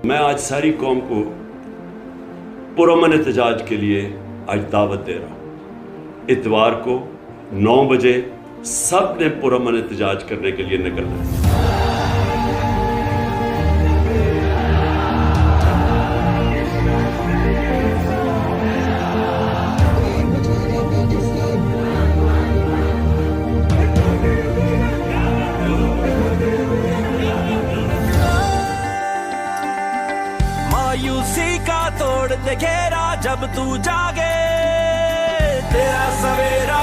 मैं आज सारी कौम को पुरअमन एहतजाज के लिए आज दावत दे रहा हूँ। इतवार को 9 बजे सब ने पुरअमन एहतजाज करने के लिए निकलना है। मायूसी का तोड़ दे घेरा जब तू जागे, तेरा सवेरा